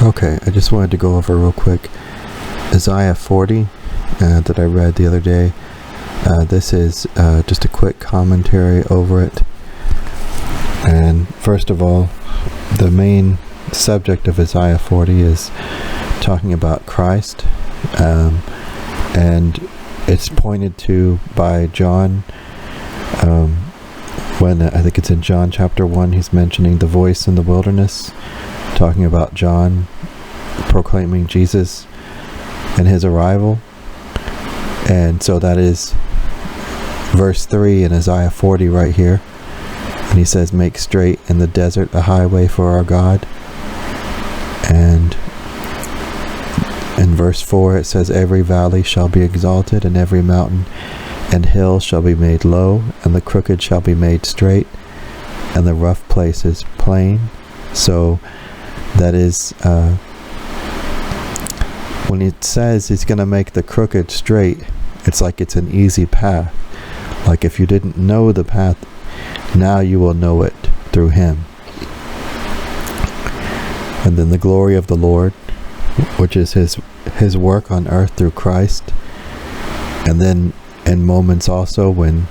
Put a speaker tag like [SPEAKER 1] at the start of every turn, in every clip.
[SPEAKER 1] Okay, I just wanted to go over real quick Isaiah 40 that I read the other day. This is just a quick commentary over it. And first of all, the main subject of Isaiah 40 is talking about Christ, and it's pointed to by John when I think it's in John chapter 1, he's mentioning the voice in the wilderness, talking about John proclaiming Jesus and his arrival. And so that is verse 3 in Isaiah 40 right here. And he says, "Make straight in the desert a highway for our God." And in verse 4 it says, "Every valley shall be exalted, and every mountain and hill shall be made low, and the crooked shall be made straight, and the rough places plain." So that is when it says he's going to make the crooked straight, it's like it's an easy path. Like if you didn't know the path, now you will know it through him. And then the glory of the Lord, which is his work on earth through Christ. And then in moments also when,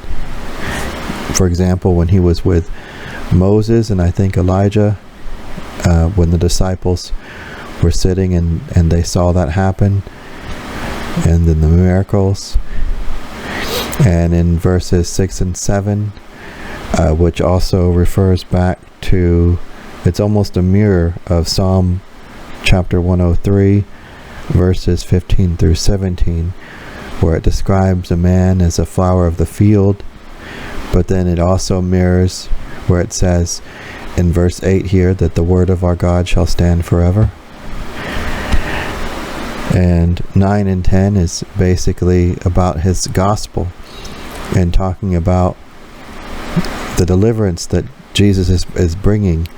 [SPEAKER 1] for example, when he was with Moses and I think Elijah, when the disciples were sitting and they saw that happen, and then the miracles. And in verses 6 and 7, which also refers back to, it's almost a mirror of Psalm chapter 103, verses 15 through 17, where it describes a man as a flower of the field, but then it also mirrors where it says in verse 8 here that the word of our God shall stand forever. And 9 and 10 is basically about his gospel and talking about the deliverance that Jesus is bringing,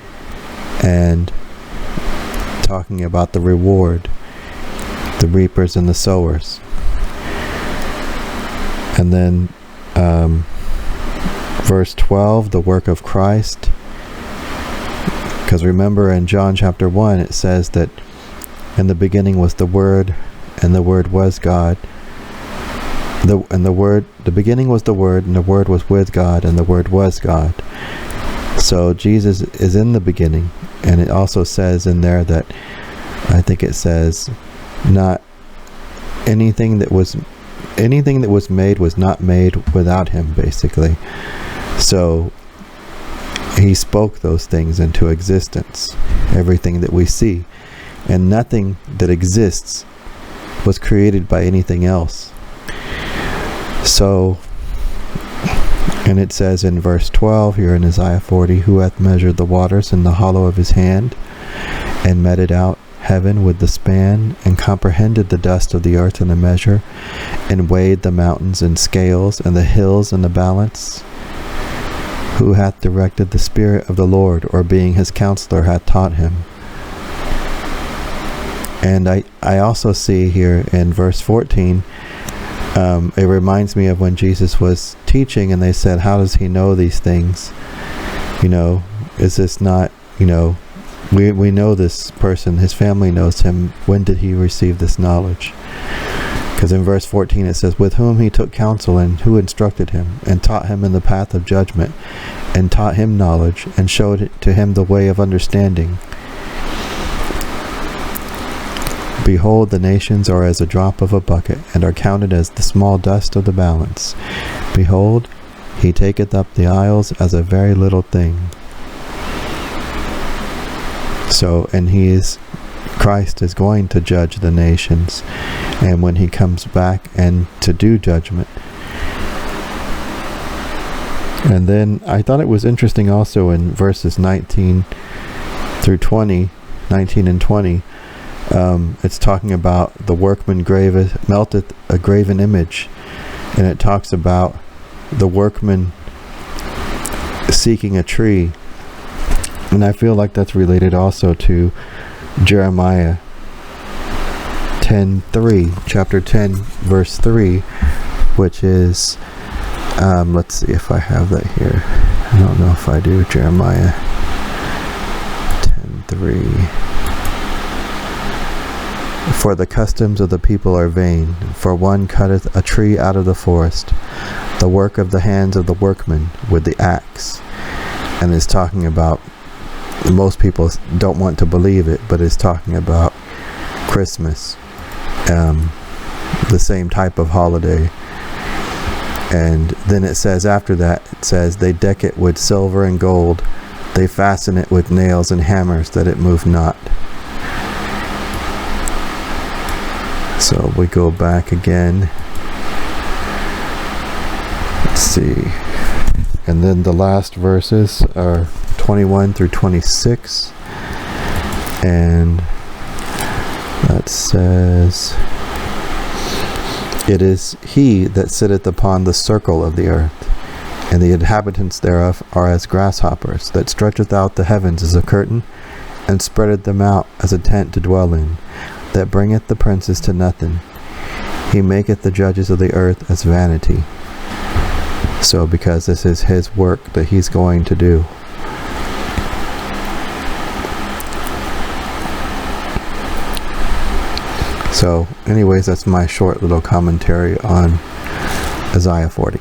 [SPEAKER 1] and talking about the reward, the reapers and the sowers. And then verse 12, the work of Christ. Because remember in John chapter 1 it says that in the beginning was the Word, and the Word was God. The beginning was the Word, and the Word was with God, and the Word was God. So Jesus is in the beginning, and it also says in there that, I think it says, not anything that was made was not made without him, basically. So he spoke those things into existence, everything that we see. And nothing that exists was created by anything else. So, and it says in verse 12 here in Isaiah 40, "Who hath measured the waters in the hollow of his hand, and meted out heaven with the span, and comprehended the dust of the earth in a measure, and weighed the mountains in scales, and the hills in the balance? Who hath directed the Spirit of the Lord, or being his counselor hath taught him?" And I also see here in verse 14, it reminds me of when Jesus was teaching and they said, "How does he know these things? Is this not, we know this person, his family knows him. When did he receive this knowledge?" Because in verse 14 it says, "With whom he took counsel, and who instructed him, and taught him in the path of judgment, and taught him knowledge, and showed to him the way of understanding. Behold, the nations are as a drop of a bucket, and are counted as the small dust of the balance. Behold, he taketh up the isles as a very little thing." So, and Christ is going to judge the nations, and when he comes back and to do judgment. And then I thought it was interesting also in verses 19 through 20, 19 and 20, it's talking about the workman melteth a graven image, and it talks about the workman seeking a tree. And I feel like that's related also to Jeremiah 10:3, chapter 10, verse 3, which is, let's see if I have that here. I don't know if I do. Jeremiah 10:3. For the customs of the people are vain, for one cutteth a tree out of the forest, the work of the hands of the workman with the axe. And is talking about, most people don't want to believe it, but it's talking about Christmas, the same type of holiday. And then it says after that, it says, they deck it with silver and gold, they fasten it with nails and hammers, that it move not. So we go back again. Let's see. And then the last verses are 21 through 26. And that says, it is he that sitteth upon the circle of the earth, and the inhabitants thereof are as grasshoppers, that stretcheth out the heavens as a curtain, and spreadeth them out as a tent to dwell in, that bringeth the princes to nothing. He maketh the judges of the earth as vanity. So because this is his work that he's going to do. So anyways, that's my short little commentary on Isaiah 40.